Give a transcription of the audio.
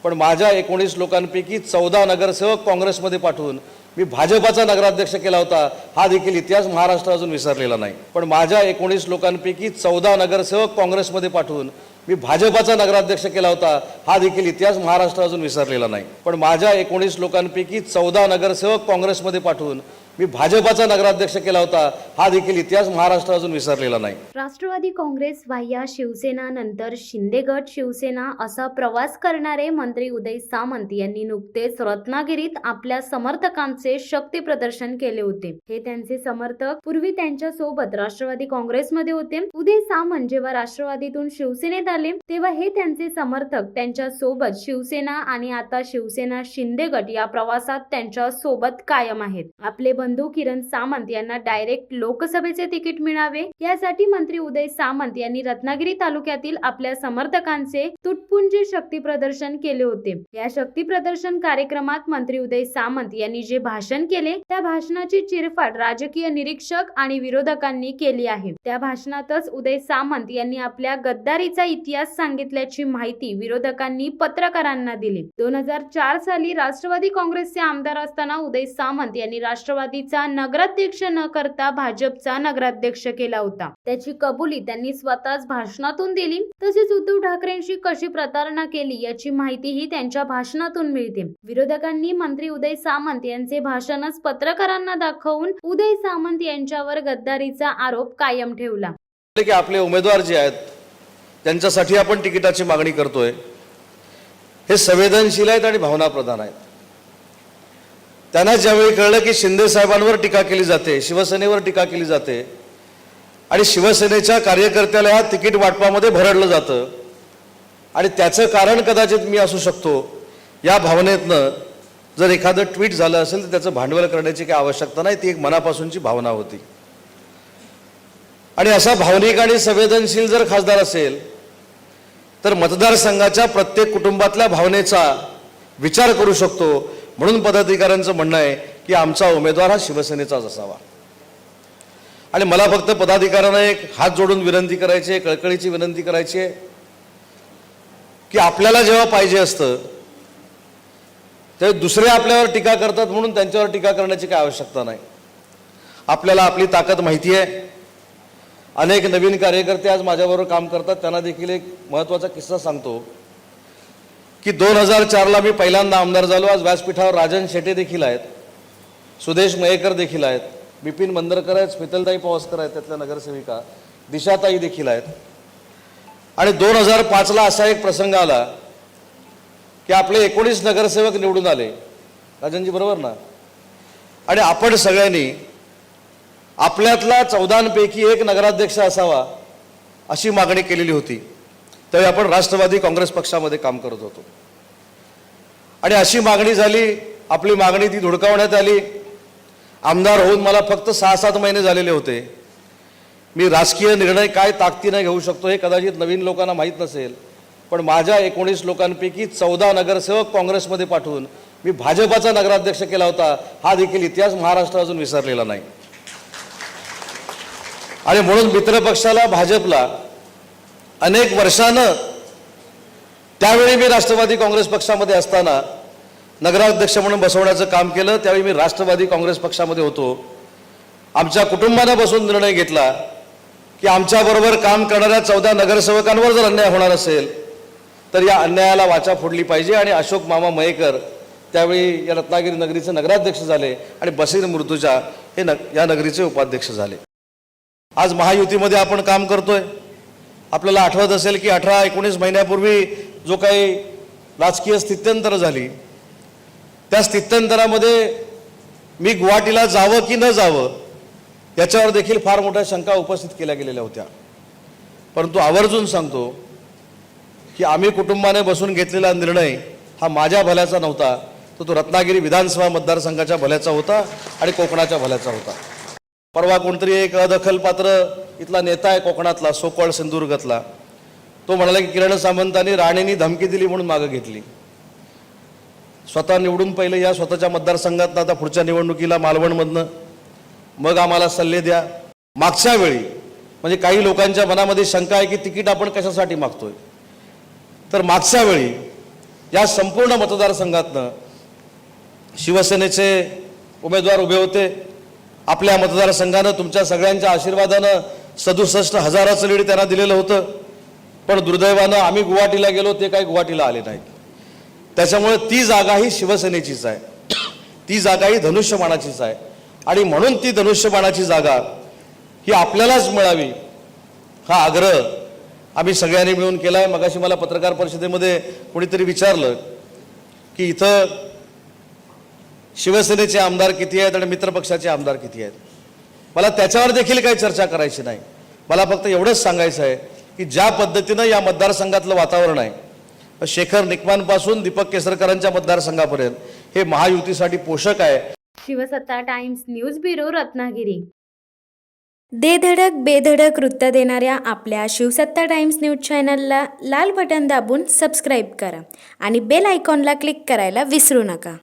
पण माझ्या 19 लोकांपैकी 14 नगरसेवक काँग्रेसमध्ये पाठवून मी भाजपाचा नगराध्यक्ष केला होता, हा देखील इतिहास महाराष्ट्र अजून विसरलेला नाही। पण माझ्या 19 लोकांपैकी 14 नगरसेवक काँग्रेसमध्ये पाठवून मी भाजपाचा नगराध्यक्ष केला होता, हा देखील इतिहास महाराष्ट्र अजून विसरलेला नाही। पण माझ्या 19 लोकांपैकी 14 नगरसेवक काँग्रेसमध्ये पाठवून मी भाजपाचा नगराध्यक्ष केला होता, हा देखील इतिहास महाराष्ट्र अजून विसरलेला नाही। राष्ट्रवादी काँग्रेस वाह्या शिवसेना नंतर शिंदे गट शिवसेना असा प्रवास करणारे मंत्री उदय सामंत यांनी नुकतेच रत्नागिरीत आपल्या समर्थकांचे शक्ती प्रदर्शन केले होते। हे त्यांचे समर्थक पूर्वी त्यांच्या सोबत राष्ट्रवादी काँग्रेसमध्ये होते। उदय सामंत जेव्हा राष्ट्रवादीतून शिवसेनेत आले तेव्हा हे त्यांचे समर्थक त्यांच्या सोबत शिवसेना आणि आता शिवसेना शिंदे गट या प्रवासात त्यांच्या सोबत कायम आहेत। आपले बंधू किरण सामंत यांना डायरेक्ट लोकसभेचे तिकीट मिळावे यासाठी मंत्री उदय सामंत यांनी रत्नागिरी तालुक्यातील आपल्या समर्थकांचे तुटपुंजे शक्ती प्रदर्शन केले होते। या शक्ती प्रदर्शन कार्यक्रमात मंत्री उदय सामंत यांनी जे भाषण केले त्या भाषणाची चिरफाड राजकीय निरीक्षक आणि विरोधकांनी केली आहे। त्या भाषणातच उदय सामंत यांनी आपल्या गद्दारीचा इतिहास सांगितल्याची माहिती विरोधकांनी पत्रकारांना दिली। 2004 साली राष्ट्रवादी काँग्रेसचे आमदार असताना उदय सामंत यांनी राष्ट्रवादीचा नगराध्यक्ष न करता भाजपचा नगराध्यक्ष केला होता। त्याची कबुली त्यांनी स्वतःच भाषणातून दिली। तसेच उद्धव ठाकरेंशी कशी प्रतारणा केली याची माहितीही त्यांच्या भाषणातून मिळते। विरोधकांनी मंत्री उदय सामंत यांचे भाषणच पत्रकारांना दाखवून उदय सामंत यांच्यावर गद्दारीचा आरोप कायम ठेवला। की आपले उमेदवार जे आहेत त्यांच्यासाठी आपण तिकिटाची मागणी करतोय, हे संवेदनशील आहेत आणि भावनाप्रधान आहेत। त्यांना ज्यावेळी कळलं की शिंदे साहेबांवर टीका केली जाते, शिवसेनेवर टीका केली जाते आणि शिवसेनेच्या कार्यकर्त्याला या तिकीट वाटपामध्ये भरडलं जातं आणि त्याचं कारण कदाचित मी असू शकतो, या भावनेतनं जर एखादं ट्विट झालं असेल तर त्याचं भांडवल करण्याची काही आवश्यकता नाही, ती एक मनापासूनची भावना होती। आणि असा भावनिक आणि संवेदनशील जर खासदार असेल तर मतदारसंघाच्या प्रत्येक कुटुंबातल्या भावनेचा विचार करू शकतो। म्हणून पदाधिकाऱ्यांचं म्हणणं आहे की आमचा उमेदवार हा शिवसेनेचाच असावा। आणि मला फक्त पदाधिकाऱ्यांना एक हात जोडून विनंती करायची आहे, कळकळीची विनंती करायची आहे की आपल्याला जेव्हा पाहिजे असतं तेव्हा दुसरे आपल्यावर टीका करतात म्हणून त्यांच्यावर टीका करण्याची काही आवश्यकता नाही। आपल्याला आपली ताकद माहिती आहे। अनेक नवीन कार्यकर्ते आज माझ्याबरोबर काम करतात, त्यांना देखील एक महत्त्वाचा किस्सा सांगतो की 2004 ला मी पहिल्यांदा आमदार झालो। आज व्यासपीठावर राजन शेटे देखील आहेत, सुदेश मयेकर देखील आहेत, बिपिन मंदरकर आहेत, स्मितलताई पवासकर आहेत, त्यातल्या नगरसेविका दिशाताई देखील आहेत। आणि 2005 ला असा एक प्रसंग आला की आपले 19 नगरसेवक निवडून आले, राजनजी बरोबर ना, आणि आपण सगळ्यांनी आपल्यातला 14 पैकी एक नगराध्यक्ष असावा अशी मागणी केलेली होती। त्यावेळी आपण राष्ट्रवादी काँग्रेस पक्षामध्ये काम करत होतो आणि अशी मागणी झाली, आपली मागणी ती धुडकावण्यात आली। आमदार होऊन मला फक्त 6-7 महिने झालेले होते। मी राजकीय निर्णय काय ताकदीने घेऊ शकतो हे कदाचित नवीन लोकांना माहीत नसेल, पण माझ्या 19 लोकांपैकी 14 नगरसेवक काँग्रेसमध्ये पाठवून मी भाजपाचा नगराध्यक्ष केला होता, हा देखील इतिहास महाराष्ट्र अजून विसरलेला नाही। आणि म्हणून मित्रपक्षाला भाजपला अनेक वर्षानं, त्यावेळी मी राष्ट्रवादी काँग्रेस पक्षामध्ये असताना नगराध्यक्ष म्हणून बसवण्याचं काम केलं। त्यावेळी मी राष्ट्रवादी काँग्रेस पक्षामध्ये होतो। आमच्या कुटुंबानं बसून निर्णय घेतला की आमच्याबरोबर काम करणाऱ्या 14 नगरसेवकांवर जर अन्याय होणार असेल तर या अन्यायाला वाचा फोडली पाहिजे। आणि अशोक मामा मयेकर त्यावेळी या रत्नागिरी नगरीचे नगराध्यक्ष झाले आणि बशीर मुर्तुजा हे या नगरीचे उपाध्यक्ष झाले। आज महायुतीमध्ये आपण काम करतोय। आपल्याला आठवत असेल की 18-19 महिन्यापूर्वी जो काही राजकीय स्थित्यंतर झाली, त्या स्थित्यंतरामध्ये मी गुवाहाटीला जावं की न जावं याच्यावर देखील फार मोठ्या शंका उपस्थित केल्या गेलेल्या होत्या। परंतु आवर्जून सांगतो की आम्ही कुटुंबाने बसून घेतलेला निर्णय हा माझ्या भल्याचा नव्हता, तो रत्नागिरी विधानसभा मतदारसंघाच्या भल्याचा होता आणि कोकणाच्या भल्याचा होता। परवा कोणतरी एक अदखलपात्र इथला नेता आहे कोकणातला, सोकळ सिंधुदुर्गातला, तो म्हणाला की किरण सामंतांनी राणेंनी धमकी दिली म्हणून मागे घेतली। स्वतः निवडून पहिले या स्वतःच्या मतदारसंघात, आता पुढच्या निवडणुकीला मालवणमधनं मग आम्हाला सल्ले द्या। मागच्या वेळी म्हणजे काही लोकांच्या मनामध्ये शंका आहे की तिकीट आपण कशासाठी मागतोय, तर मागच्या वेळी या संपूर्ण मतदारसंघातनं शिवसेनेचे उमेदवार उभे होते. आपल्या मतदारसंघानं तुमच्या सगळ्यांच्या आशीर्वादानं 67,000चं लीड त्यांना दिलेलं होतं. पण दुर्दैवानं आम्ही गुवाहाटीला गेलो, ते काही गुवाहाटीला आले नाहीत. त्याच्यामुळे ती जागा ही शिवसेनेचीच आहे, ती जागा ही धनुष्यबाणाचीच आहे. आणि म्हणून ती धनुष्यबाणाची जागा ही आपल्यालाच मिळावी हा आग्रह आम्ही सगळ्यांनी मिळून केला आहे. मगाशी मला पत्रकार परिषदेमध्ये कोणीतरी विचारलं की इथं शिवसेनेचे आमदार किती आहेत आणि मित्रपक्षाचे आमदार किती आहेत. मला त्याच्यावर देखील काही चर्चा करायची नाही. मला फक्त एवढंच सांगायचं आहे की ज्या पद्धतीनं या मतदारसंघातलं वातावरण आहे, शेखर निकमांपासून दीपक केसरकरांच्या मतदारसंघापर्यंत हे महायुतीसाठी पोषक आहे. शिवसत्ता टाइम्स न्यूज ब्युरो रत्नागिरी. देधडक बेधडक वृत्त देणाऱ्या आपल्या शिवसत्ता टाइम्स न्यूज चॅनलला लाल बटन दाबून सबस्क्राईब करा आणि बेल आयकॉनला क्लिक करायला विसरू नका.